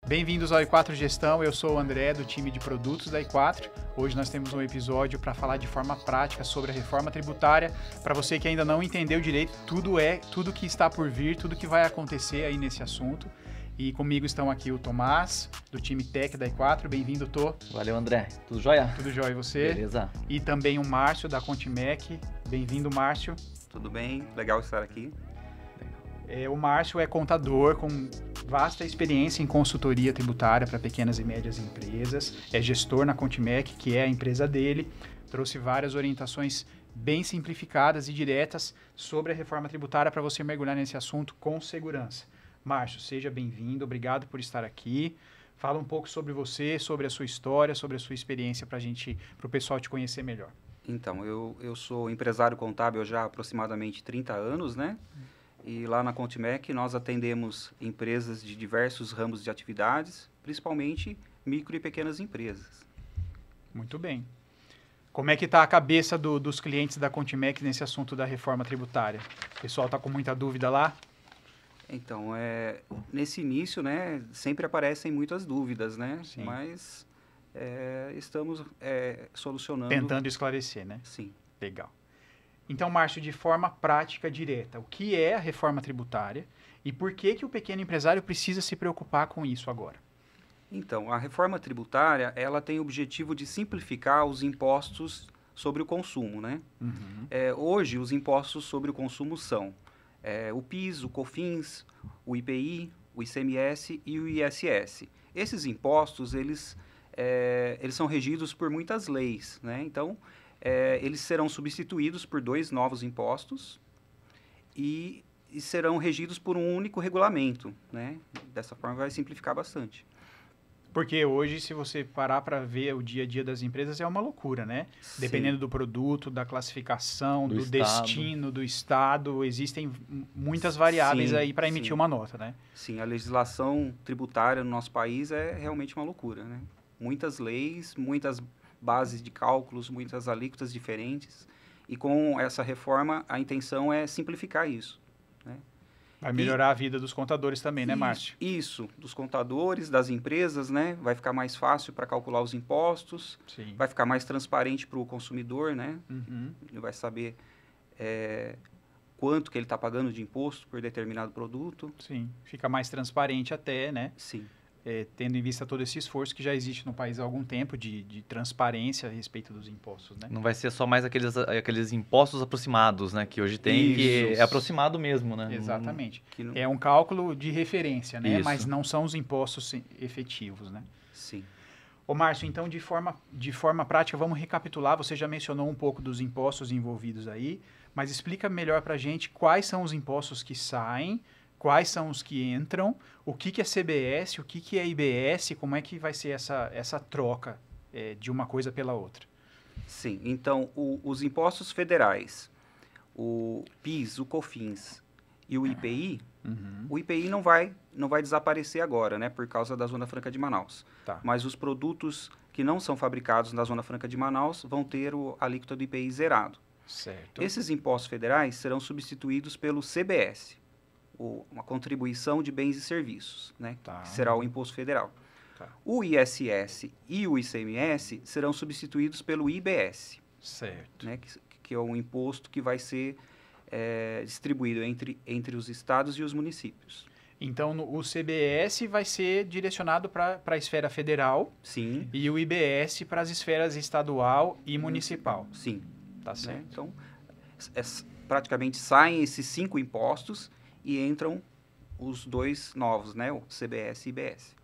Bem-vindos ao I4 Gestão, eu sou o André do time de produtos da I4. Hoje nós temos um episódio para falar de forma prática sobre a reforma tributária. Para você que ainda não entendeu direito, tudo que está por vir, tudo que vai acontecer aí nesse assunto. E comigo estão aqui o Tomás, do time Tech da I4. Bem-vindo, Tô. Valeu, André. Tudo jóia? Tudo jóia, e você? Beleza. E também o Márcio, da Contimec. Bem-vindo, Márcio. Tudo bem, legal estar aqui. O Márcio é contador com vasta experiência em consultoria tributária para pequenas e médias empresas, é gestor na Contimec, que é a empresa dele, trouxe várias orientações bem simplificadas e diretas sobre a reforma tributária para você mergulhar nesse assunto com segurança. Márcio, seja bem-vindo, obrigado por estar aqui. Fala um pouco sobre você, sobre a sua história, sobre a sua experiência para o pessoal te conhecer melhor. Então, eu sou empresário contábil já há aproximadamente 30 anos, né? E lá na Contimec nós atendemos empresas de diversos ramos de atividades, principalmente micro e pequenas empresas. Muito bem. Como é que está a cabeça dos clientes da Contimec nesse assunto da reforma tributária? O pessoal está com muita dúvida lá? Então, nesse início, né, sempre aparecem muitas dúvidas, né? Sim. Mas estamos solucionando. Tentando esclarecer, né? Sim. Legal. Então, Márcio, de forma prática, direta, o que é a reforma tributária e por que o pequeno empresário precisa se preocupar com isso agora? Então, a reforma tributária, ela tem o objetivo de simplificar os impostos sobre o consumo, né? Uhum. Hoje, os impostos sobre o consumo são o PIS, o COFINS, o IPI, o ICMS e o ISS. Esses impostos, eles são regidos por muitas leis, né? Então, eles serão substituídos por 2 novos impostos e serão regidos por um único regulamento, né? Dessa forma vai simplificar bastante. Porque hoje, se você parar para ver o dia a dia das empresas, é uma loucura, né? Sim. Dependendo do produto, da classificação, do estado. destino, do estado, existem muitas variáveis Sim, aí para emitir sim. uma nota, né? Sim, a legislação tributária no nosso país é realmente uma loucura, né? Muitas leis, muitas bases de cálculos, muitas alíquotas diferentes. E com essa reforma, a intenção é simplificar isso, né? Vai melhorar a vida dos contadores também, né, Márcio? Isso, dos contadores, das empresas, né? Vai ficar mais fácil para calcular os impostos, Sim. vai ficar mais transparente para o consumidor, né? Uhum. Ele vai saber quanto que ele está pagando de imposto por determinado produto. Sim, fica mais transparente até, né? Sim. Tendo em vista todo esse esforço que já existe no país há algum tempo de transparência a respeito dos impostos, né? Não vai ser só mais aqueles impostos aproximados, né? Que hoje tem, que Isso. é aproximado mesmo, né? Exatamente. Que não- É um cálculo de referência, né? Isso. Mas não são os impostos efetivos, né? Sim. Ô, Márcio, então, de forma prática, vamos recapitular. Você já mencionou um pouco dos impostos envolvidos aí, mas explica melhor para a gente quais são os impostos que saem, quais são os que entram, o que é CBS, o que é IBS, como é que vai ser essa troca de uma coisa pela outra. Sim, então os impostos federais, o PIS, o COFINS e o IPI, Uhum. o IPI não vai desaparecer agora, né, por causa da Zona Franca de Manaus. Tá. Mas os produtos que não são fabricados na Zona Franca de Manaus vão ter a alíquota do IPI zerado. Certo. Esses impostos federais serão substituídos pelo CBS, uma contribuição de bens e serviços, né, Tá. que será o imposto federal. Tá. O ISS e o ICMS serão substituídos pelo IBS, Certo. né, que é um imposto que vai ser distribuído entre os estados e os municípios. Então, o CBS vai ser direcionado para a esfera federal Sim, e o IBS para as esferas estadual e municipal. sim. Tá Né? certo. Então, praticamente saem esses 5 impostos e entram os 2 novos, né, o CBS e IBS.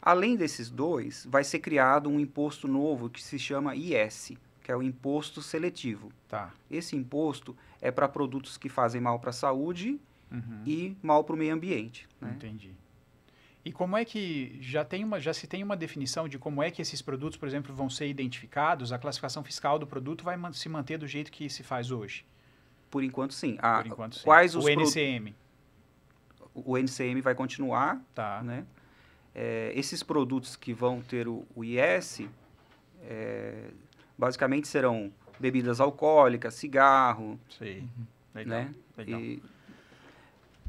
Além desses 2, vai ser criado um imposto novo que se chama IS, que é o imposto seletivo. Tá. Esse imposto é para produtos que fazem mal para a saúde Uhum. e mal para o meio ambiente, né? Entendi. E como é que já se tem uma definição de como é que esses produtos, por exemplo, vão ser identificados? A classificação fiscal do produto vai se manter do jeito que se faz hoje? Por enquanto, sim. Por enquanto, sim. Quais O os NCM. O NCM vai continuar, Tá. né? Esses produtos que vão ter o IS, basicamente serão bebidas alcoólicas, cigarro, Sei. Legal. né? Legal.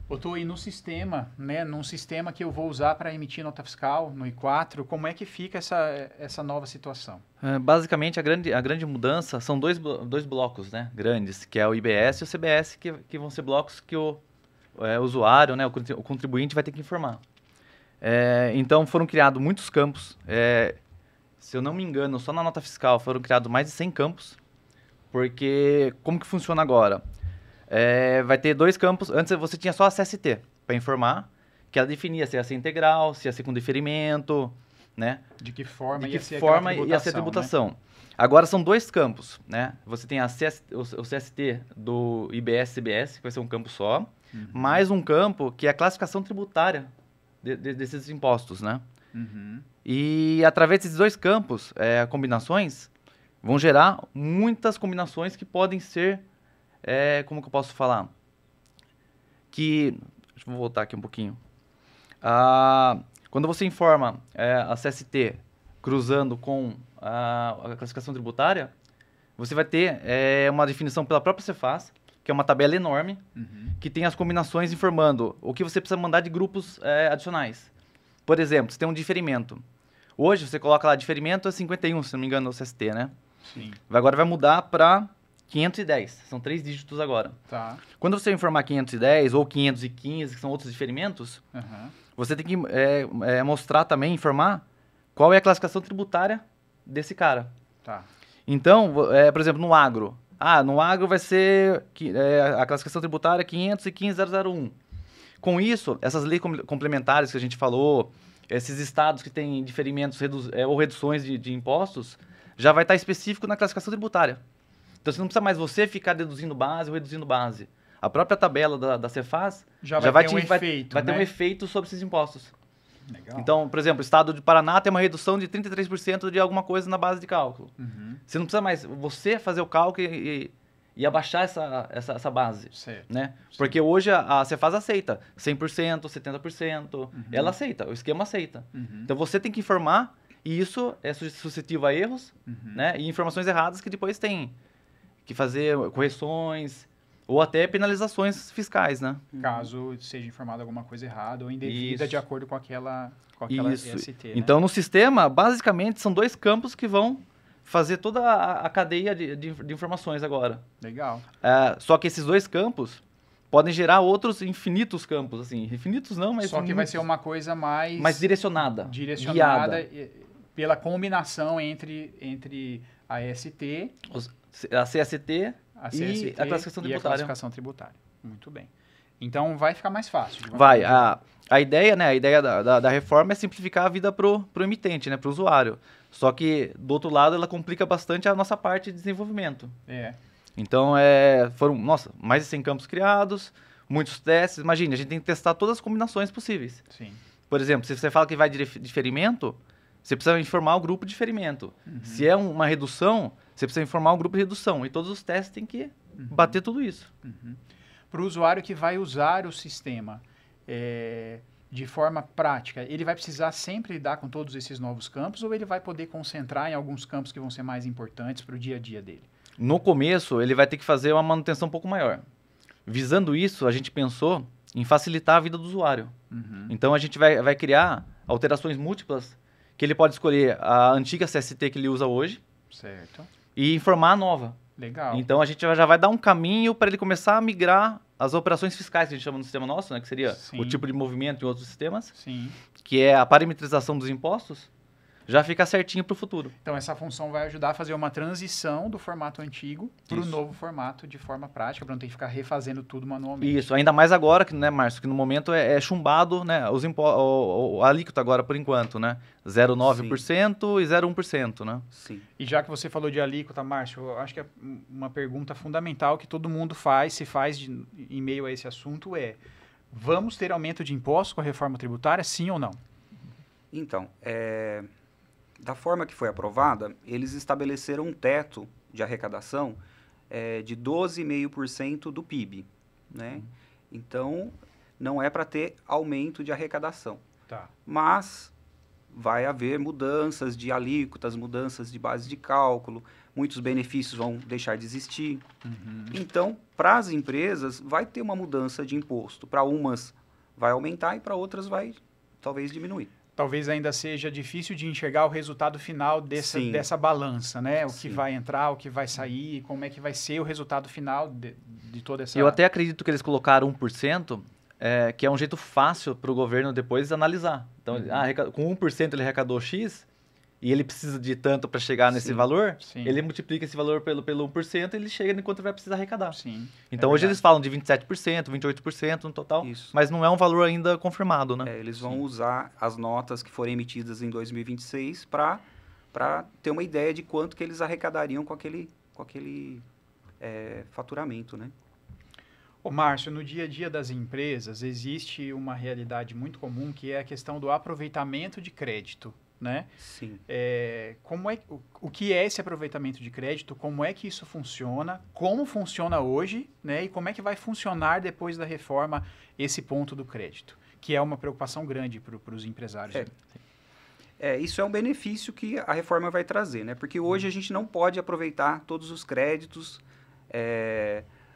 Eu estou aí no sistema, né? Num sistema que eu vou usar para emitir nota fiscal, no I4, como é que fica essa nova situação? Basicamente, a grande mudança são dois blocos, né, grandes, que é o IBS e o CBS, que vão ser blocos que o usuário, né, o contribuinte vai ter que informar. Então, foram criados muitos campos. Se eu não me engano, só na nota fiscal foram criados mais de 100 campos, porque como que funciona agora? Vai ter 2 campos. Antes você tinha só a CST para informar, que ela definia se ia ser integral, se ia ser com diferimento, né? De que forma ia ser a tributação. Né? Agora são 2 campos, né? Você tem o CST do IBS-CBS, que vai ser um campo só, mais um campo que é a classificação tributária desses impostos, né? E através desses 2 campos, combinações, vão gerar muitas combinações que podem ser, como que eu posso falar? Deixa eu voltar aqui um pouquinho. Quando você informa a CST cruzando com a classificação tributária, você vai ter uma definição pela própria Cefaz, que é uma tabela enorme, que tem as combinações informando o que você precisa mandar de grupos adicionais. Por exemplo, você tem um diferimento. Hoje, você coloca lá, diferimento é 51, se não me engano, no CST, né? Sim. Agora vai mudar para 510, são 3 dígitos agora. Tá. Quando você informar 510 ou 515, que são outros diferimentos, você tem que mostrar também, informar qual é a classificação tributária desse cara. Tá. Então, por exemplo, no agro. No agro vai ser a classificação tributária 515.001. Com isso, essas leis complementares que a gente falou, esses estados que têm diferimentos ou reduções de impostos, já vai estar específico na classificação tributária. Então, você não precisa mais você ficar deduzindo base ou reduzindo base. A própria tabela da Cefaz já vai ter um efeito sobre esses impostos. Legal. Então, por exemplo, o estado de Paraná tem uma redução de 33% de alguma coisa na base de cálculo. Você não precisa mais você fazer o cálculo e abaixar essa base. Certo. Né? Porque hoje a Cefaz aceita 100%, 70%, ela aceita, o esquema aceita. Então, você tem que informar, e isso é suscetível a erros, né? E informações erradas que depois tem que fazer correções ou até penalizações fiscais, né? Caso seja informado alguma coisa errada ou indevida de acordo com aquela ST. Né? Então, no sistema, basicamente, são 2 campos que vão fazer toda a cadeia de informações agora. Legal. Só que esses 2 campos podem gerar outros infinitos campos, assim. Infinitos não, mas... Só que vai ser uma coisa mais direcionada. Direcionada pela combinação entre a ST... A CST e a classificação tributária. E a classificação tributária. Muito bem. Então, vai ficar mais fácil. Vai. A ideia, né, da reforma é simplificar a vida pro emitente, né, pro usuário. Só que, do outro lado, ela complica bastante a nossa parte de desenvolvimento. Então, foram, mais de 100 campos criados, muitos testes. Imagine, a gente tem que testar todas as combinações possíveis. Sim. Por exemplo, se você fala que vai de diferimento, você precisa informar o grupo de diferimento. Se é uma redução, você precisa informar o grupo de redução. E todos os testes têm que bater tudo isso. Para o usuário que vai usar o sistema de forma prática, ele vai precisar sempre lidar com todos esses novos campos ou ele vai poder concentrar em alguns campos que vão ser mais importantes para o dia a dia dele? No começo, ele vai ter que fazer uma manutenção um pouco maior. Visando isso, a gente pensou em facilitar a vida do usuário. Então, a gente vai criar alterações múltiplas que ele pode escolher a antiga CST que ele usa hoje. Certo. E informar a nova. Legal. Então, a gente já vai dar um caminho para ele começar a migrar as operações fiscais que a gente chama no sistema nosso, né? Que seria o tipo de movimento em outros sistemas. Sim. Que é a parametrização dos impostos. Já fica certinho para o futuro. Então, essa função vai ajudar a fazer uma transição do formato antigo para o novo formato de forma prática, para não ter que ficar refazendo tudo manualmente. Isso, ainda mais agora, né, Márcio, que no momento é chumbado, né, a alíquota agora, por enquanto, né, 0,9% e 0,1%, né? Sim. E já que você falou de alíquota, Márcio, eu acho que é uma pergunta fundamental que todo mundo faz em meio a esse assunto vamos ter aumento de impostos com a reforma tributária, sim ou não? Então, da forma que foi aprovada, eles estabeleceram um teto de arrecadação de 12,5% do PIB, né? Então, não é para ter aumento de arrecadação. Tá. Mas vai haver mudanças de alíquotas, mudanças de base de cálculo, muitos benefícios vão deixar de existir. Então, para as empresas, vai ter uma mudança de imposto. Para umas vai aumentar e para outras vai talvez diminuir. Talvez ainda seja difícil de enxergar o resultado final dessa balança, né? O que vai entrar, o que vai sair, como é que vai ser o resultado final de toda essa... Eu até acredito que eles colocaram 1%, que é um jeito fácil para o governo depois analisar. Então, com 1% ele arrecadou X e ele precisa de tanto para chegar nesse valor, ele multiplica esse valor pelo 1% e ele chega no quanto vai precisar arrecadar. Sim, então, hoje eles falam de 27%, 28% no total, mas não é um valor ainda confirmado, né? Eles vão usar as notas que forem emitidas em 2026 para ter uma ideia de quanto que eles arrecadariam com aquele faturamento, né? Ô, Márcio, no dia a dia das empresas existe uma realidade muito comum que é a questão do aproveitamento de crédito, né? Sim. O que é esse aproveitamento de crédito? Como é que isso funciona? Como funciona hoje, né? E como é que vai funcionar depois da reforma esse ponto do crédito? Que é uma preocupação grande para os empresários. Isso é um benefício que a reforma vai trazer, né? Porque hoje a gente não pode aproveitar todos os créditos.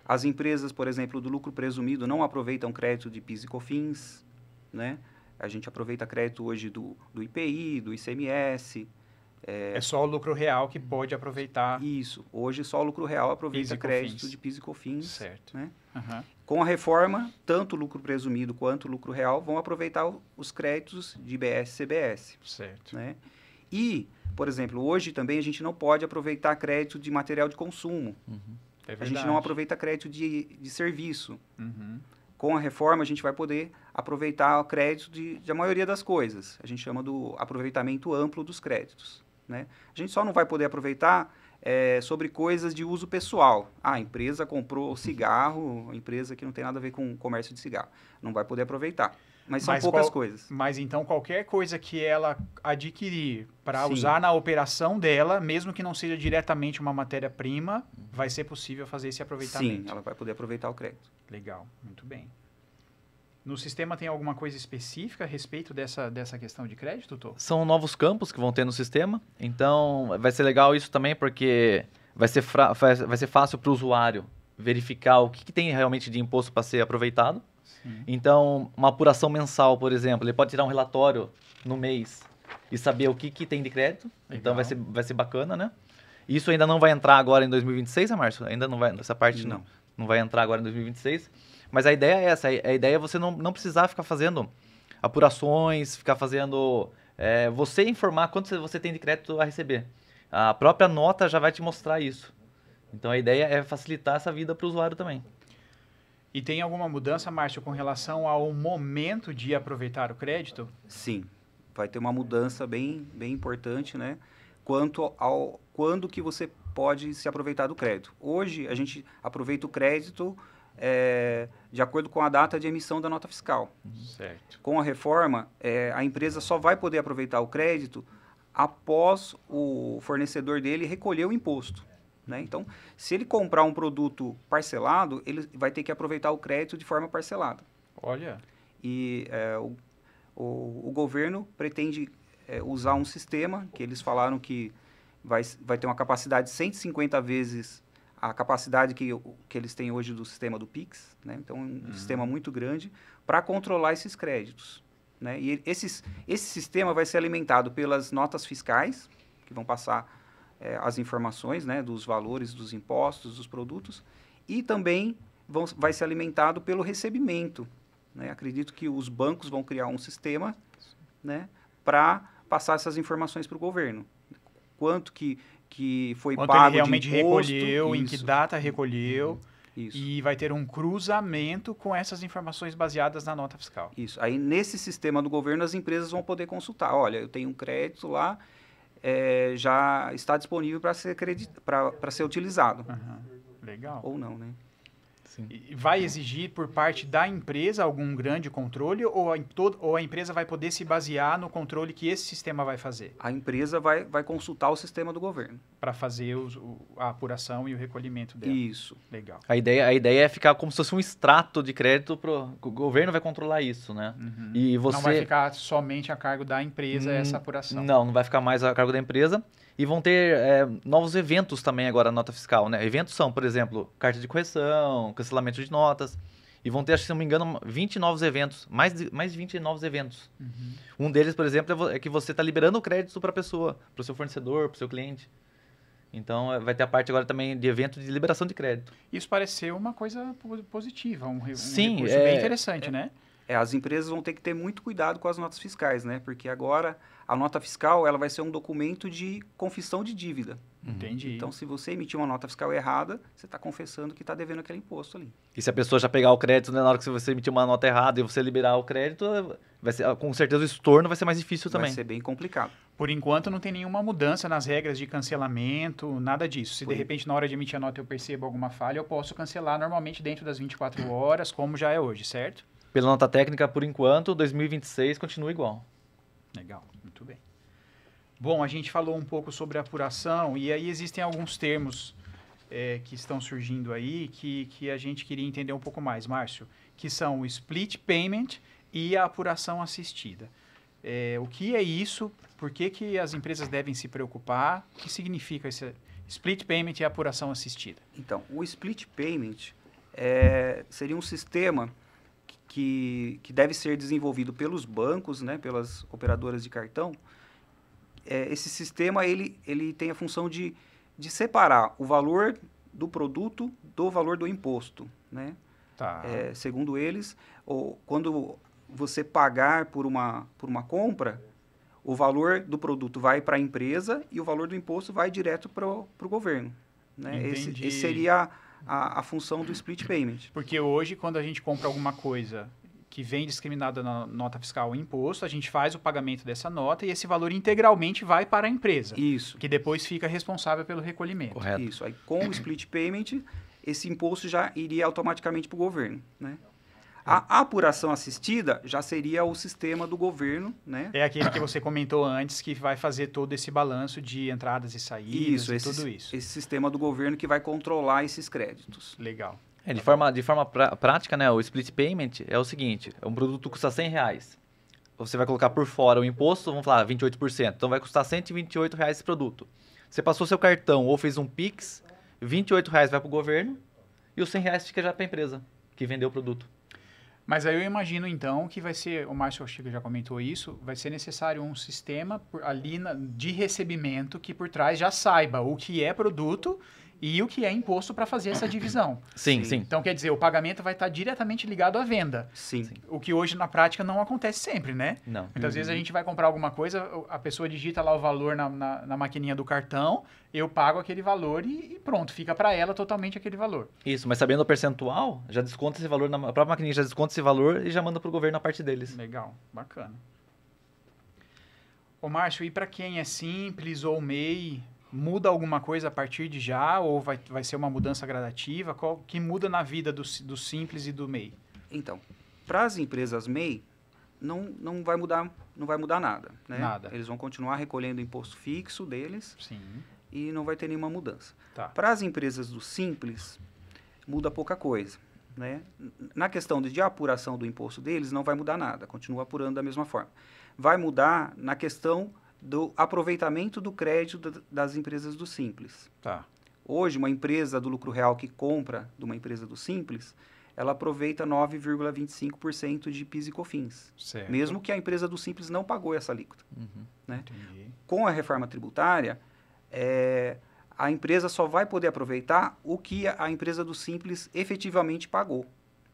As empresas, por exemplo, do lucro presumido não aproveitam crédito de PIS e COFINS, né? A gente aproveita crédito hoje do IPI, do ICMS. É só o lucro real que pode aproveitar. Isso. Hoje só o lucro real aproveita crédito de PIS e COFINS. Certo. Né? Com a reforma, tanto o lucro presumido quanto o lucro real vão aproveitar os créditos de IBS e CBS. Certo. Né? E, por exemplo, hoje também a gente não pode aproveitar crédito de material de consumo. A gente não aproveita crédito de serviço. Com a reforma, a gente vai poder aproveitar o crédito de a maioria das coisas. A gente chama do aproveitamento amplo dos créditos. Né? A gente só não vai poder aproveitar sobre coisas de uso pessoal. A empresa comprou cigarro, a empresa que não tem nada a ver com comércio de cigarro. Não vai poder aproveitar. Mas são poucas coisas. Mas então qualquer coisa que ela adquirir para usar na operação dela, mesmo que não seja diretamente uma matéria-prima, vai ser possível fazer esse aproveitamento. Sim, ela vai poder aproveitar o crédito. Legal, muito bem. No sistema tem alguma coisa específica a respeito dessa questão de crédito, Tô? São novos campos que vão ter no sistema, então vai ser legal isso também porque vai ser fácil para o usuário verificar o que tem realmente de imposto para ser aproveitado. Sim. Então, uma apuração mensal, por exemplo, ele pode tirar um relatório no mês e saber o que tem de crédito, então vai ser bacana, né? Isso ainda não vai entrar agora em 2026, Márcio? Ainda não vai, essa parte não vai entrar agora em 2026. Mas a ideia é essa, a ideia é você não precisar ficar fazendo apurações, ficar fazendo... você informar quanto você tem de crédito a receber. A própria nota já vai te mostrar isso. Então a ideia é facilitar essa vida para o usuário também. E tem alguma mudança, Márcio, com relação ao momento de aproveitar o crédito? Sim, vai ter uma mudança bem importante, né? Quando que você pode se aproveitar do crédito. Hoje, a gente aproveita o crédito de acordo com a data de emissão da nota fiscal. Certo. Com a reforma, a empresa só vai poder aproveitar o crédito após o fornecedor dele recolher o imposto. Né? Então, se ele comprar um produto parcelado, ele vai ter que aproveitar o crédito de forma parcelada. Olha. E o governo pretende usar um sistema que eles falaram que vai ter uma capacidade de 150 vezes a capacidade que eles têm hoje do sistema do Pix. Né? Então, um sistema muito grande para controlar esses créditos. Né? E esse sistema vai ser alimentado pelas notas fiscais, que vão passar as informações, né, dos valores, dos impostos, dos produtos, e também vai ser alimentado pelo recebimento. Né? Acredito que os bancos vão criar um sistema, né, para passar essas informações para o governo. Quanto que foi pago ele realmente de imposto, recolheu, em que data recolheu, isso. E vai ter um cruzamento com essas informações baseadas na nota fiscal. Isso. Aí, nesse sistema do governo, as empresas vão poder consultar. Olha, eu tenho um crédito lá, já está disponível para ser utilizado. Legal. Ou não, né? Sim. E vai exigir por parte da empresa algum grande controle ou a empresa vai poder se basear no controle que esse sistema vai fazer? A empresa vai consultar o sistema do governo. Para fazer a apuração e o recolhimento dela. Isso. Legal. A ideia é ficar como se fosse um extrato de crédito o governo vai controlar isso, né? Uhum. E você... Não vai ficar somente a cargo da empresa essa apuração. Não vai ficar mais a cargo da empresa. E vão ter novos eventos também agora na nota fiscal, né? Eventos são, por exemplo, carta de correção, cancelamento de notas. E vão ter, acho que se não me engano, 20 novos eventos. Mais de 20 novos eventos. Uhum. Um deles, por exemplo, é que você está liberando o crédito para a pessoa, para o seu fornecedor, para o seu cliente. Então, vai ter a parte agora também de evento de liberação de crédito. Isso parece ser uma coisa positiva, um Sim, recurso bem interessante, né? As empresas vão ter que ter muito cuidado com as notas fiscais, né? Porque agora a nota fiscal ela vai ser um documento de confissão de dívida. Entendi. Então, se você emitir uma nota fiscal errada, você está confessando que está devendo aquele imposto ali. E se a pessoa já pegar o crédito, né, na hora que você emitir uma nota errada e você liberar o crédito, vai ser, com certeza o estorno vai ser mais difícil também. Vai ser bem complicado. Por enquanto, não tem nenhuma mudança nas regras de cancelamento, nada disso. Se de repente, na hora de emitir a nota, eu percebo alguma falha, eu posso cancelar normalmente dentro das 24 horas, como já é hoje, certo? Pela nota técnica, por enquanto, 2026 continua igual. Legal, muito bem. Bom, a gente falou um pouco sobre a apuração e aí existem alguns termos que estão surgindo aí que a gente queria entender um pouco mais, Márcio, que são o split payment e a apuração assistida. O que é isso? Por que as empresas devem se preocupar? O que significa esse split payment e a apuração assistida? Então, o split payment seria um sistema que deve ser desenvolvido pelos bancos, né, pelas operadoras de cartão. Esse sistema ele tem a função de separar o valor do produto do valor do imposto, né? Tá. Segundo eles, quando você pagar por uma compra, o valor do produto vai para a empresa e o valor do imposto vai direto para o governo, né? Esse seria a função do split payment. Porque hoje, quando a gente compra alguma coisa que vem discriminada na nota fiscal ou imposto, a gente faz o pagamento dessa nota e esse valor integralmente vai para a empresa. Isso. Que depois fica responsável pelo recolhimento. Correto. Isso. Aí, com o split payment, esse imposto já iria automaticamente para o governo, né? A apuração assistida já seria o sistema do governo, né? É aquele que você comentou antes, que vai fazer todo esse balanço de entradas e saídas tudo isso. Esse sistema do governo que vai controlar esses créditos. Legal. De forma prática, né, o split payment é o seguinte, um produto custa R$100, você vai colocar por fora o imposto, vamos falar, 28%, então vai custar R$128 esse produto. Você passou seu cartão ou fez um Pix, R$28 vai para o governo e os R$100 fica já para a empresa que vendeu o produto. Mas aí eu imagino, então, que vai ser, o Márcio Chico já comentou isso, vai ser necessário um sistema ali de recebimento que por trás já saiba o que é produto e o que é imposto para fazer essa divisão. Sim. Então, quer dizer, o pagamento vai estar diretamente ligado à venda. Sim. O que hoje, na prática, não acontece sempre, né? Não. Muitas vezes a gente vai comprar alguma coisa, a pessoa digita lá o valor na maquininha do cartão, eu pago aquele valor e pronto, fica para ela totalmente aquele valor. Isso, mas sabendo o percentual, já desconta esse valor, a própria maquininha já desconta esse valor e já manda para o governo a parte deles. Legal, bacana. Ô Márcio, e para quem é simples ou MEI, muda alguma coisa a partir de já ou vai ser uma mudança gradativa? Que muda na vida do simples e do MEI? Então, para as empresas MEI, não vai mudar nada, né? Nada. Eles vão continuar recolhendo o imposto fixo deles. Sim. E não vai ter nenhuma mudança. Tá. Para as empresas do simples, muda pouca coisa, né? Na questão de apuração do imposto deles, não vai mudar nada, continua apurando da mesma forma. Vai mudar na questão do aproveitamento do crédito das empresas do simples. Tá. Hoje, uma empresa do lucro real que compra de uma empresa do simples, ela aproveita 9,25% de PIS e COFINS. Certo. Mesmo que a empresa do simples não pagou essa alíquota. Né? Entendi. Com a reforma tributária, a empresa só vai poder aproveitar o que a empresa do simples efetivamente pagou,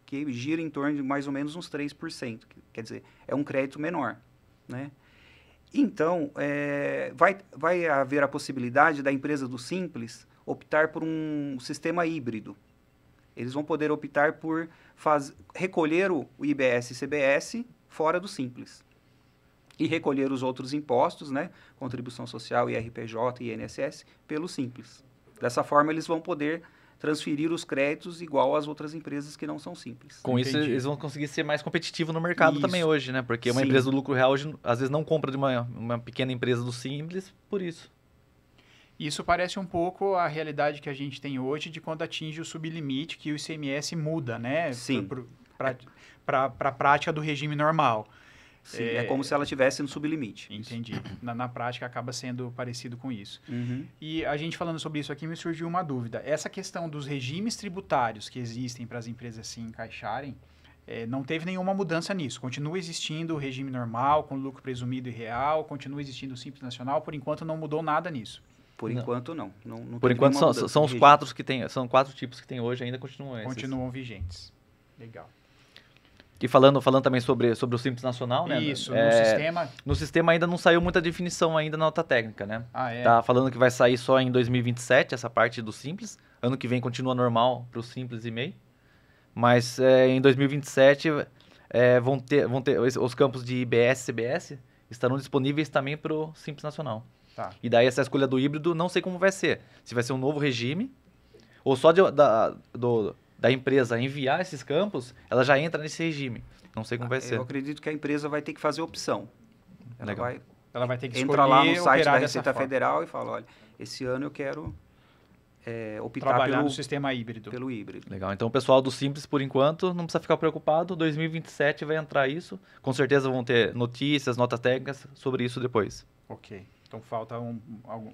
que gira em torno de mais ou menos uns 3%. Quer dizer, é um crédito menor, né? Então, vai haver a possibilidade da empresa do simples optar por um sistema híbrido. Eles vão poder optar por recolher o IBS e CBS fora do simples. E recolher os outros impostos, né? Contribuição social, IRPJ e INSS, pelo simples. Dessa forma, eles vão poder transferir os créditos igual às outras empresas que não são simples. Com isso, Entendi. eles vão conseguir ser mais competitivos no mercado também Isso. hoje, né? Porque uma Sim. empresa do lucro real hoje, às vezes, não compra de uma pequena empresa do simples por isso. Isso parece um pouco a realidade que a gente tem hoje de quando atinge o sublimite que o ICMS muda, né? Sim. Para a prática do regime normal. Sim, é como se ela estivesse no sublimite. Entendi. Na prática acaba sendo parecido com isso. Uhum. E a gente falando sobre isso aqui me surgiu uma dúvida. Essa questão dos regimes tributários que existem para as empresas se encaixarem, não teve nenhuma mudança nisso. Continua existindo o regime normal, com lucro presumido e real, continua existindo o Simples Nacional, por enquanto não mudou nada nisso. Por Não. enquanto, não. Por teve enquanto, nenhuma são mudança os de regime. quatro que tem, são 4 tipos que tem hoje, ainda continuam esses. Continuam vigentes. Legal. E falando também sobre o Simples Nacional, né? Isso, no sistema... No sistema ainda não saiu muita definição ainda na nota técnica, né? Ah, é? Tá falando que vai sair só em 2027, essa parte do Simples. Ano que vem continua normal para o Simples e MEI. Mas em 2027 vão ter os campos de IBS e CBS estarão disponíveis também para o Simples Nacional. Tá. E daí essa escolha do híbrido, não sei como vai ser. Se vai ser um novo regime, ou só da empresa enviar esses campos, ela já entra nesse regime. Não sei como vai ser. Eu acredito que a empresa vai ter que fazer opção. Legal. Ela vai ter que escolher Entra lá no site operar da dessa Receita forma. Federal e fala, olha, esse ano eu quero optar Trabalhar no sistema híbrido. pelo híbrido. Legal. Então o pessoal do Simples, por enquanto, não precisa ficar preocupado. 2027 vai entrar isso. Com certeza vão ter notícias, notas técnicas sobre isso depois. Ok. Então falta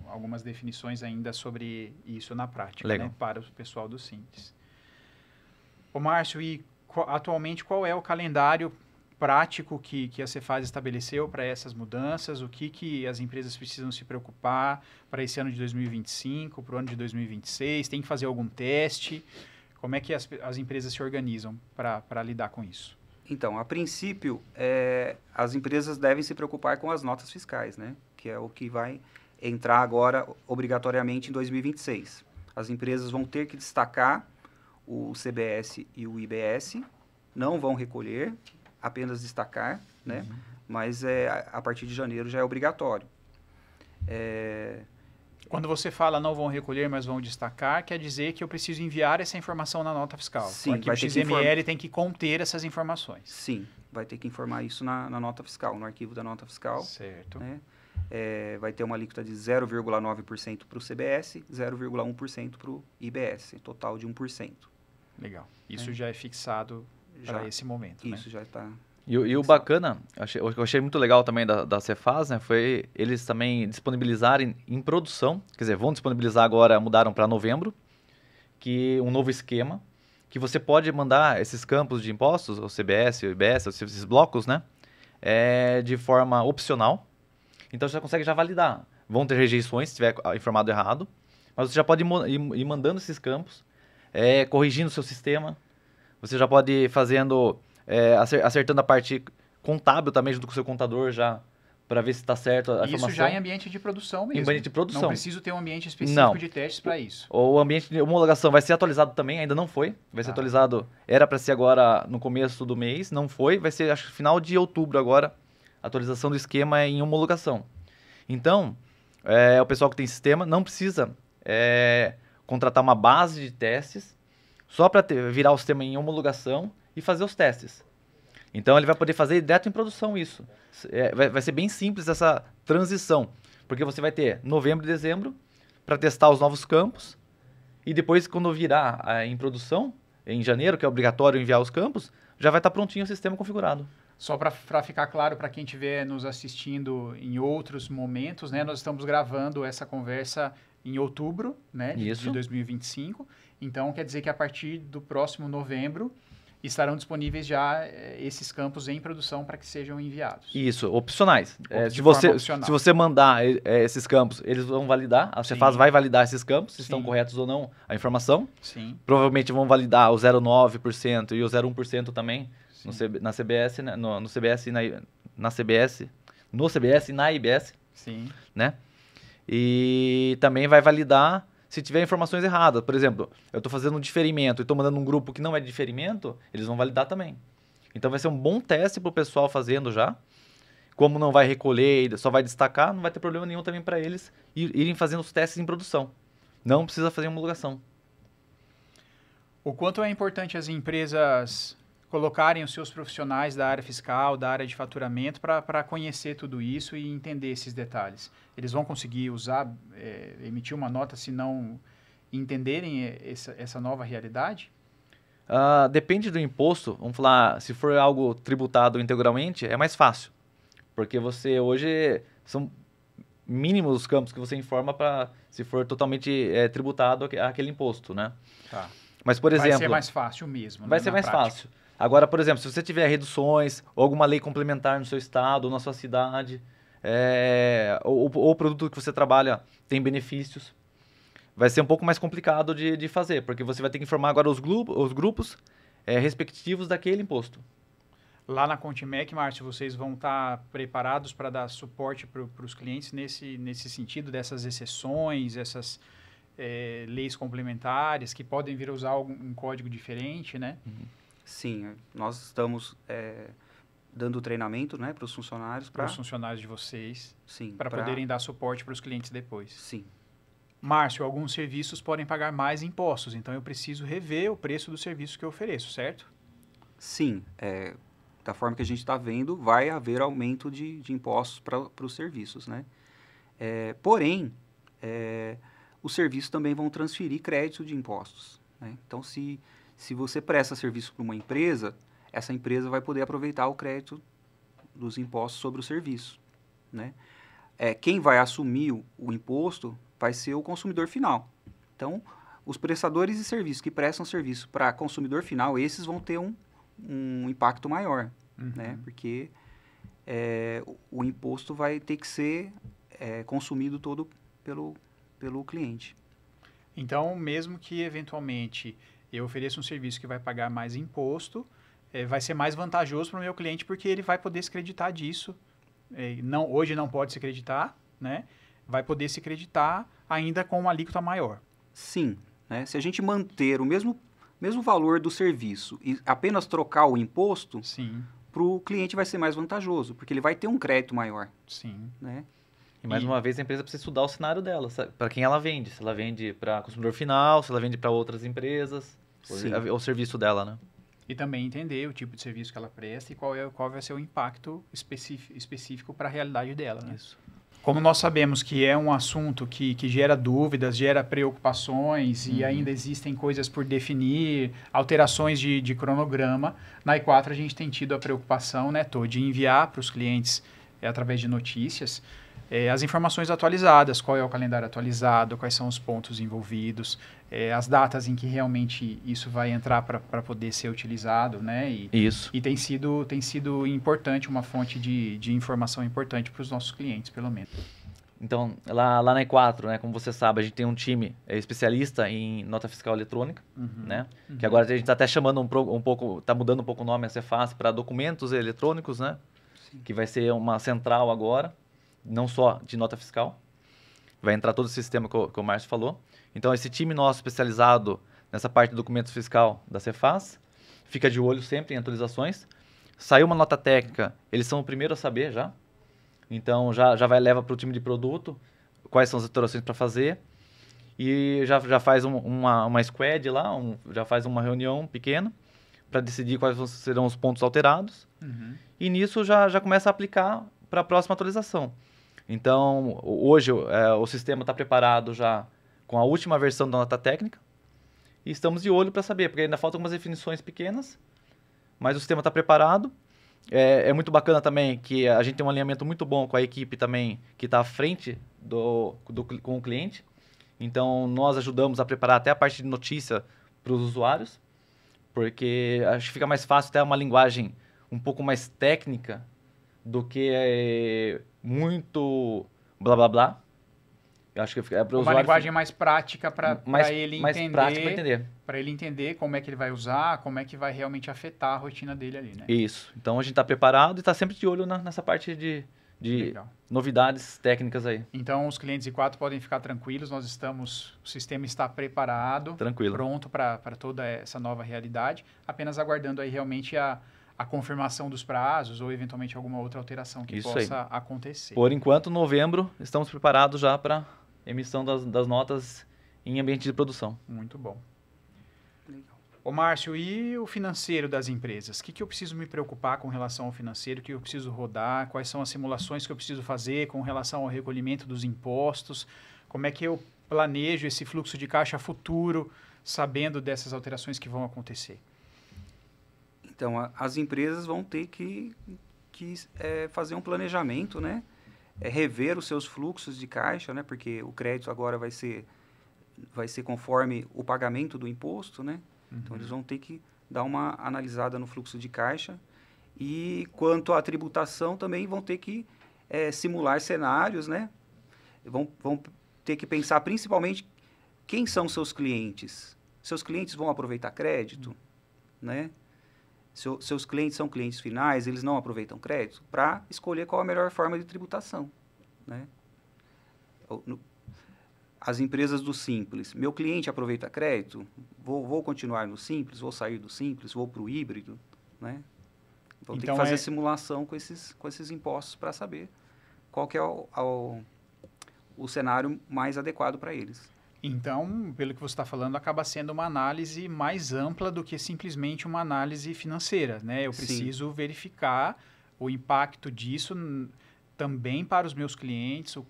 algumas definições ainda sobre isso na prática, Legal. né, para o pessoal do Simples. Ô Márcio, e atualmente qual é o calendário prático que a Cefaz estabeleceu para essas mudanças? O que as empresas precisam se preocupar para esse ano de 2025, para o ano de 2026? Tem que fazer algum teste? Como é que as empresas se organizam para lidar com isso? Então, a princípio, as empresas devem se preocupar com as notas fiscais, né? Que é o que vai entrar agora obrigatoriamente em 2026. As empresas vão ter que destacar o CBS e o IBS, não vão recolher, apenas destacar, né? Mas a partir de janeiro já é obrigatório. Quando você fala não vão recolher, mas vão destacar, quer dizer que eu preciso enviar essa informação na nota fiscal. Sim, o arquivo vai ter que XML tem que conter essas informações. Sim, vai ter que informar isso na nota fiscal, no arquivo da nota fiscal. Certo. Né? Vai ter uma alíquota de 0,9% para o CBS, 0,1% para o IBS, total de 1%. Legal. Isso já é fixado para esse momento, né? Isso já está... E o bacana, eu achei muito legal também da Cefaz, né, foi eles também disponibilizarem em produção, quer dizer, vão disponibilizar agora, mudaram para novembro, que um novo esquema, que você pode mandar esses campos de impostos, o CBS, o IBS, esses blocos, né, de forma opcional. Então você já consegue validar. Vão ter rejeições se tiver informado errado, mas você já pode ir mandando esses campos, corrigindo o seu sistema. Você já pode ir fazendo, acertando a parte contábil também junto com o seu contador já, para ver se está certo a informação. Isso já em ambiente de produção mesmo. Em ambiente de produção. Não preciso ter um ambiente específico de testes para isso. O ambiente de homologação vai ser atualizado também, ainda não foi. Vai ser atualizado, era para ser agora no começo do mês, não foi. Vai ser, acho que final de outubro agora, a atualização do esquema em homologação. Então, o pessoal que tem sistema não precisa contratar uma base de testes só para virar o sistema em homologação e fazer os testes. Então, ele vai poder fazer direto em produção isso. Vai ser bem simples essa transição, porque você vai ter novembro e dezembro para testar os novos campos e depois, quando virar em produção, em janeiro, que é obrigatório enviar os campos, já vai estar prontinho o sistema configurado. Só para ficar claro para quem estiver nos assistindo em outros momentos, né, nós estamos gravando essa conversa em outubro, né, de 2025. Então, quer dizer que a partir do próximo novembro estarão disponíveis já esses campos em produção para que sejam enviados. Isso, opcionais. Opcional. Se você mandar esses campos, eles vão validar, a Cefaz vai validar esses campos, se estão corretos ou não a informação. Sim. Provavelmente vão validar o 0,9% e o 0,1% também na CBS, né, no CBS e na CBS, no CBS e na IBS. Sim. Né? E também vai validar se tiver informações erradas. Por exemplo, eu estou fazendo um diferimento e estou mandando um grupo que não é de diferimento, eles vão validar também. Então vai ser um bom teste para o pessoal fazendo já. Como não vai recolher, só vai destacar, não vai ter problema nenhum também para eles irem fazendo os testes em produção. Não precisa fazer homologação. O quanto é importante as empresas colocarem os seus profissionais da área fiscal, da área de faturamento, para conhecer tudo isso e entender esses detalhes? Eles vão conseguir usar, emitir uma nota se não entenderem essa nova realidade? Depende do imposto. Vamos falar, se for algo tributado integralmente, é mais fácil. Porque você hoje são mínimos os campos que você informa para se for totalmente tributado aquele imposto, né? Tá. Mas, por exemplo... Vai ser mais fácil mesmo, Vai né, ser na mais prática. fácil. Agora, por exemplo, se você tiver reduções ou alguma lei complementar no seu estado ou na sua cidade, ou o produto que você trabalha tem benefícios, vai ser um pouco mais complicado de fazer, porque você vai ter que informar agora os grupos respectivos daquele imposto. Lá na Contimec, Márcio, vocês vão estar preparados para dar suporte para os clientes nesse sentido, dessas exceções, essas leis complementares que podem vir a usar um código diferente, né? Sim, nós estamos dando treinamento, né, para os funcionários. Para os funcionários de vocês, Sim. para poderem dar suporte para os clientes depois. Sim. Márcio, alguns serviços podem pagar mais impostos, então eu preciso rever o preço do serviço que eu ofereço, certo? Sim, da forma que a gente está vendo, vai haver aumento de impostos para os serviços, né? Porém, os serviços também vão transferir crédito de impostos, né? Então, se você presta serviço para uma empresa, essa empresa vai poder aproveitar o crédito dos impostos sobre o serviço, né? Quem vai assumir o imposto vai ser o consumidor final. Então, os prestadores de serviços que prestam serviço para consumidor final, esses vão ter um impacto maior, né? Porque o imposto vai ter que ser consumido todo pelo cliente. Então, mesmo que eventualmente eu ofereça um serviço que vai pagar mais imposto, vai ser mais vantajoso para o meu cliente porque ele vai poder se creditar disso. Hoje não pode se creditar, né? Vai poder se creditar ainda com uma alíquota maior. Sim, né? Se a gente manter o mesmo valor do serviço e apenas trocar o imposto, para o cliente vai ser mais vantajoso, porque ele vai ter um crédito maior. Sim. Né? E mais uma vez a empresa precisa estudar o cenário dela, para quem ela vende. Se ela vende para consumidor final, se ela vende para outras empresas, o serviço dela, né? E também entender o tipo de serviço que ela presta e qual vai ser o impacto específico para a realidade dela, né? Isso. Como nós sabemos que é um assunto que gera dúvidas, gera preocupações e ainda existem coisas por definir, alterações de cronograma, na I4 a gente tem tido a preocupação, né, Tô, de enviar para os clientes, através de notícias, as informações atualizadas, qual é o calendário atualizado, quais são os pontos envolvidos, as datas em que realmente isso vai entrar para poder ser utilizado, né? Isso. E tem sido importante, uma fonte de informação importante para os nossos clientes, pelo menos. Então, lá na E4, né, como você sabe, a gente tem um time especialista em nota fiscal eletrônica, né? Que agora a gente está até chamando um pouco, está mudando um pouco o nome a Cefaz para documentos eletrônicos, né? Sim. Que vai ser uma central agora, não só de nota fiscal. Vai entrar todo o sistema que o Márcio falou. Então, esse time nosso especializado nessa parte de documentos fiscal da Cefaz fica de olho sempre em atualizações. Saiu uma nota técnica, eles são o primeiro a saber já. Então, já leva para o time de produto quais são as alterações para fazer. E já faz uma squad lá, já faz uma reunião pequena para decidir quais serão os pontos alterados. E nisso já começa a aplicar para a próxima atualização. Então, hoje o sistema está preparado já com a última versão da nota técnica e estamos de olho para saber, porque ainda faltam algumas definições pequenas, mas o sistema está preparado. É muito bacana também que a gente tem um alinhamento muito bom com a equipe também que está à frente com o cliente. Então, nós ajudamos a preparar até a parte de notícia para os usuários, porque acho que fica mais fácil ter uma linguagem um pouco mais técnica do que muito blá blá blá. Eu acho que para uma linguagem mais prática para ele mais entender. Prática para entender. Para ele entender como é que ele vai usar, como é que vai realmente afetar a rotina dele ali, né? Isso. Então a gente está preparado e está sempre de olho nessa parte de novidades técnicas aí. Então os clientes I4 podem ficar tranquilos, o sistema está preparado, pronto para toda essa nova realidade, apenas aguardando aí realmente a confirmação dos prazos ou eventualmente alguma outra alteração que possa acontecer. Por enquanto, novembro, estamos preparados já para emissão das notas em ambiente de produção. Muito bom. Legal. Ô, Márcio, e o financeiro das empresas? O que eu preciso me preocupar com relação ao financeiro? O que eu preciso rodar? Quais são as simulações que eu preciso fazer com relação ao recolhimento dos impostos? Como é que eu planejo esse fluxo de caixa futuro, sabendo dessas alterações que vão acontecer? Então, as empresas vão ter que fazer um planejamento, né? Rever os seus fluxos de caixa, né? Porque o crédito agora vai ser conforme o pagamento do imposto, né? Então, eles vão ter que dar uma analisada no fluxo de caixa. E quanto à tributação, também vão ter que simular cenários, né? Vão ter que pensar principalmente quem são seus clientes. Seus clientes vão aproveitar crédito, né? Seus clientes são clientes finais, eles não aproveitam crédito, para escolher qual a melhor forma de tributação, né? As empresas do Simples, meu cliente aproveita crédito, vou continuar no Simples, vou sair do Simples, vou para o híbrido, né? Vão ter que fazer simulação com esses impostos para saber qual que é o cenário mais adequado para eles. Então, pelo que você está falando, acaba sendo uma análise mais ampla do que simplesmente uma análise financeira, né? Eu preciso verificar o impacto disso também para os meus clientes, o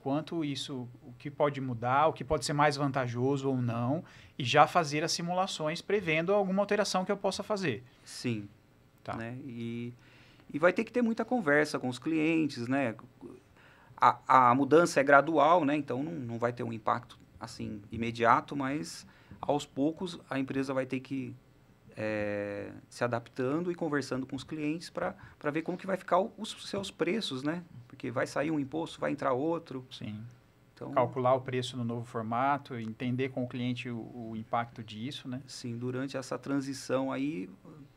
que pode mudar, o que pode ser mais vantajoso ou não, e já fazer as simulações prevendo alguma alteração que eu possa fazer. Sim. Tá. Né? E vai ter que ter muita conversa com os clientes, né? A mudança é gradual, né? Então não vai ter um impacto assim imediato, mas aos poucos a empresa vai ter que se adaptando e conversando com os clientes para ver como que vai ficar os seus preços, né? Porque vai sair um imposto, vai entrar outro. Sim. Então, calcular o preço no novo formato, entender com o cliente o impacto disso, né? Sim, durante essa transição aí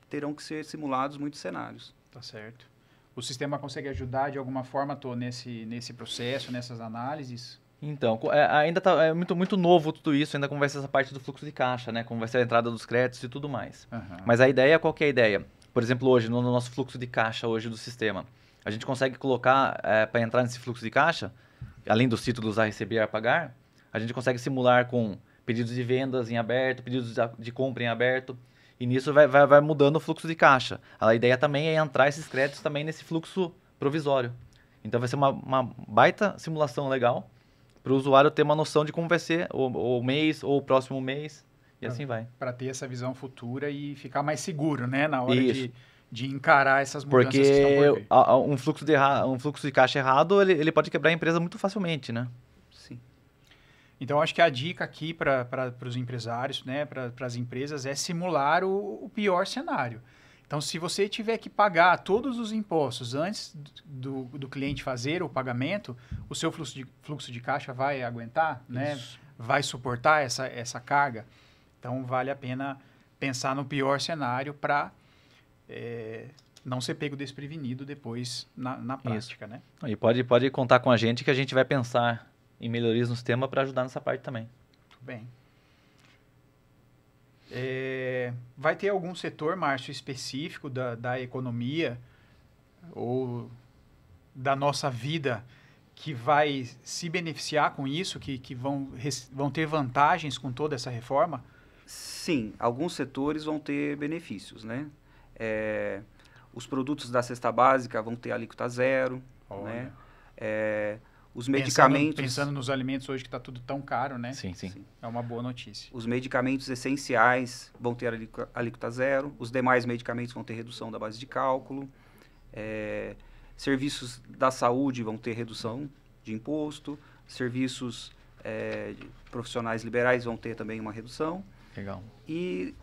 terão que ser simulados muitos cenários. Tá certo. O sistema consegue ajudar de alguma forma, nesse processo, nessas análises? Então, ainda é muito novo tudo isso, ainda como vai ser essa parte do fluxo de caixa, né? Como vai ser a entrada dos créditos e tudo mais. Uhum. Mas a ideia, qual que é a ideia? Por exemplo, hoje, no nosso fluxo de caixa hoje do sistema, a gente consegue colocar, para entrar nesse fluxo de caixa, além dos títulos a receber e a pagar, a gente consegue simular com pedidos de vendas em aberto, pedidos de compra em aberto, e nisso vai mudando o fluxo de caixa. A ideia também é entrar esses créditos também nesse fluxo provisório. Então vai ser uma baita simulação legal, para o usuário ter uma noção de como vai ser o mês ou o próximo mês, e assim vai. Para ter essa visão futura e ficar mais seguro, né? Na hora de encarar essas mudanças que estão por vir. Porque um fluxo de caixa errado, ele pode quebrar a empresa muito facilmente, né? Sim. Então, acho que a dica aqui para os empresários, né, para as empresas, é simular o pior cenário. Então, se você tiver que pagar todos os impostos antes do cliente fazer o pagamento, o seu fluxo de caixa vai aguentar, né? Vai suportar essa carga. Então, vale a pena pensar no pior cenário para não ser pego desprevenido depois na prática, né? E pode contar com a gente que a gente vai pensar em melhorias no sistema para ajudar nessa parte também. Muito bem. Vai ter algum setor, Márcio, específico da economia ou da nossa vida que vai se beneficiar com isso, que vão ter vantagens com toda essa reforma? Sim, alguns setores vão ter benefícios, né? Os produtos da cesta básica vão ter alíquota zero, né? Os medicamentos... Pensando nos alimentos hoje que está tudo tão caro, né? Sim. É uma boa notícia. Os medicamentos essenciais vão ter alíquota zero. Os demais medicamentos vão ter redução da base de cálculo. Serviços da saúde vão ter redução de imposto. Serviços profissionais liberais vão ter também uma redução. Legal. E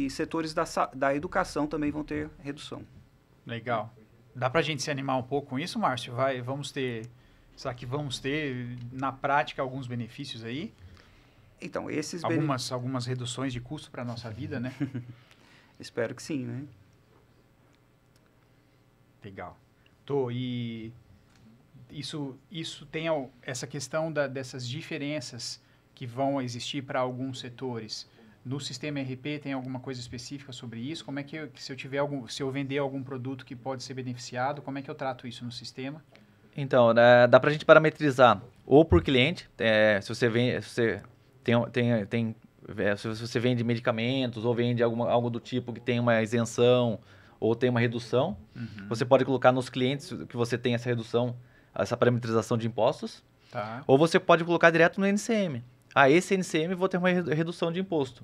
setores da educação também vão ter redução. Legal. Dá para a gente se animar um pouco com isso, Márcio? Será que vamos ter, na prática, alguns benefícios aí? Então, algumas reduções de custo para a nossa vida, né? Espero que sim, né? Legal. E isso tem essa questão dessas diferenças que vão existir para alguns setores. No sistema RP tem alguma coisa específica sobre isso? Como é que se eu vender algum produto que pode ser beneficiado, como é que eu trato isso no sistema? Então, dá para a gente parametrizar ou por cliente, se você tem se você vende medicamentos ou vende algo do tipo que tem uma isenção ou tem uma redução, você pode colocar nos clientes que você tem essa redução, essa parametrização de impostos, ou você pode colocar direto no NCM. Esse NCM vou ter uma redução de imposto.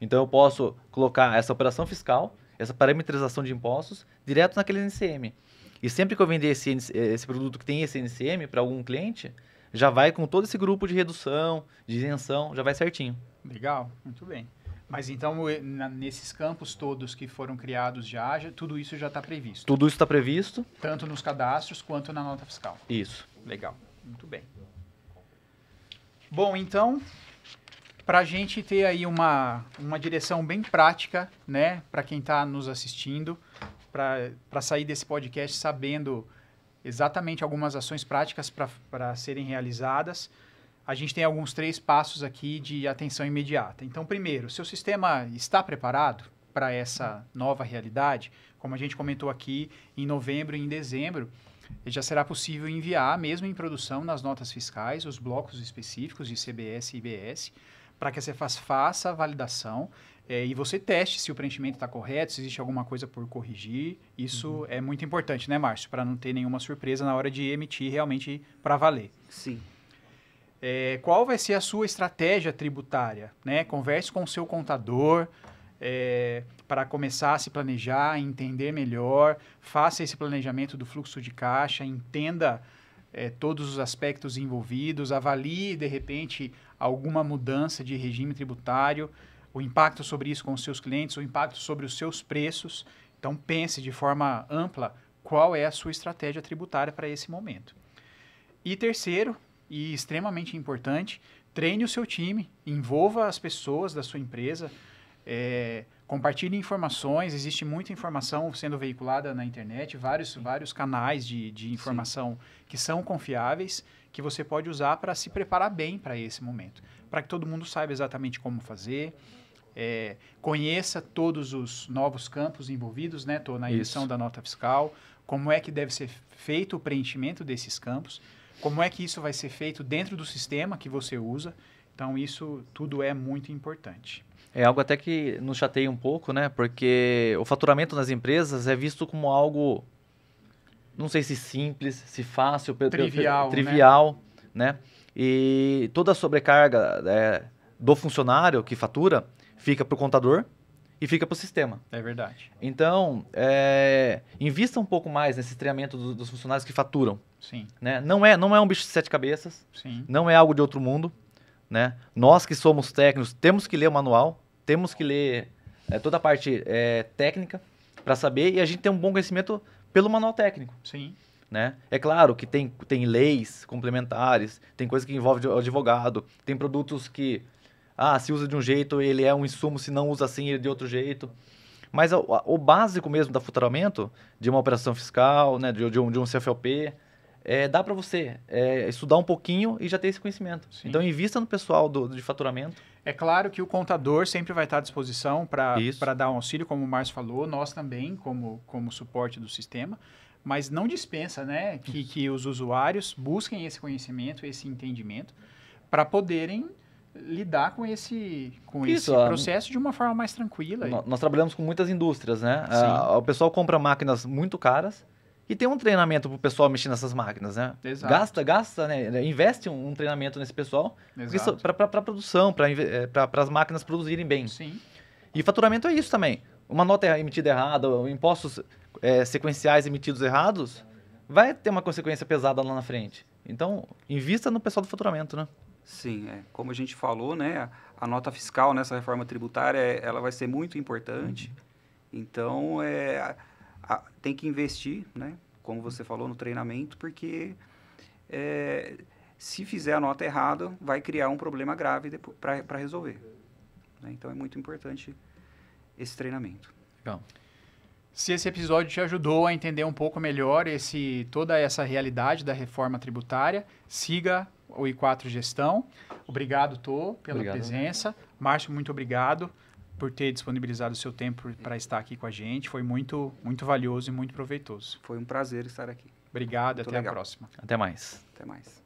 Então, eu posso colocar essa operação fiscal, essa parametrização de impostos, direto naquele NCM. E sempre que eu vender esse produto que tem esse NCM para algum cliente, já vai com todo esse grupo de redução, de isenção, já vai certinho. Legal, muito bem. Mas então, nesses campos todos que foram criados já, tudo isso já está previsto? Tudo isso está previsto. Tanto nos cadastros quanto na nota fiscal? Isso. Legal, muito bem. Bom, então, para a gente ter aí uma direção bem prática, né, para quem está nos assistindo, para sair desse podcast sabendo exatamente algumas ações práticas para serem realizadas, a gente tem alguns 3 passos aqui de atenção imediata. Então, primeiro, seu sistema está preparado para essa nova realidade? Como a gente comentou aqui, em novembro e em dezembro, já será possível enviar, mesmo em produção, nas notas fiscais, os blocos específicos de CBS e IBS, para que você faça a validação e você teste se o preenchimento está correto, se existe alguma coisa por corrigir. Isso é muito importante, né, Márcio? Para não ter nenhuma surpresa na hora de emitir realmente para valer. Sim. Qual vai ser a sua estratégia tributária? Né? Converse com o seu contador para começar a se planejar, entender melhor, faça esse planejamento do fluxo de caixa, entenda todos os aspectos envolvidos, avalie, de repente, alguma mudança de regime tributário, o impacto sobre isso com os seus clientes, o impacto sobre os seus preços. Então, pense de forma ampla qual é a sua estratégia tributária para esse momento. E terceiro, e extremamente importante, treine o seu time, envolva as pessoas da sua empresa, compartilhe informações, existe muita informação sendo veiculada na internet, vários canais de informação que são confiáveis, que você pode usar para se preparar bem para esse momento, para que todo mundo saiba exatamente como fazer, conheça todos os novos campos envolvidos, né? Estou na emissão da nota fiscal, como é que deve ser feito o preenchimento desses campos, como é que isso vai ser feito dentro do sistema que você usa. Então, isso tudo é muito importante. É algo até que nos chateia um pouco, né? Porque o faturamento nas empresas é visto como algo, não sei se simples, se fácil, trivial, né? E toda a sobrecarga do funcionário que fatura fica para o contador e fica para o sistema. É verdade. Então, invista um pouco mais nesse treinamento dos funcionários que faturam. Sim. Né? Não é um bicho de 7 cabeças, Sim. Não é algo de outro mundo. Né? Nós que somos técnicos temos que ler o manual, temos que ler toda a parte técnica para saber, e a gente tem um bom conhecimento pelo manual técnico. Sim. Né? É claro que tem leis complementares, tem coisa que envolve o advogado, tem produtos que se usa de um jeito, ele é um insumo, se não usa assim, ele é de outro jeito. Mas o básico mesmo do faturamento, de uma operação fiscal, né, de um CFLP, dá para você estudar um pouquinho e já ter esse conhecimento. Sim. Então, invista no pessoal de faturamento. É claro que o contador sempre vai estar à disposição para dar um auxílio, como o Márcio falou, nós também, como suporte do sistema, mas não dispensa, né, que os usuários busquem esse conhecimento, esse entendimento, para poderem lidar com esse processo de uma forma mais tranquila. Nós trabalhamos com muitas indústrias, né? O pessoal compra máquinas muito caras, e tem um treinamento para o pessoal mexer nessas máquinas, né? Exato. Gasta, né? Investe um treinamento nesse pessoal para a produção, para as máquinas produzirem bem. Sim. E faturamento é isso também. Uma nota emitida errada, impostos sequenciais emitidos errados, vai ter uma consequência pesada lá na frente. Então, invista no pessoal do faturamento, né? Sim, como a gente falou, né? A nota fiscal nessa reforma tributária, ela vai ser muito importante. Então, tem que investir, né? Como você falou, no treinamento, porque se fizer a nota errada, vai criar um problema grave para resolver. Né? Então, é muito importante esse treinamento. Legal. Se esse episódio te ajudou a entender um pouco melhor toda essa realidade da reforma tributária, siga o I4 Gestão. Obrigado, Tô, pela presença. Márcio, muito obrigado por ter disponibilizado o seu tempo para estar aqui com a gente. Foi muito, muito valioso e muito proveitoso. Foi um prazer estar aqui. Obrigado, até a próxima. Até mais. Até mais.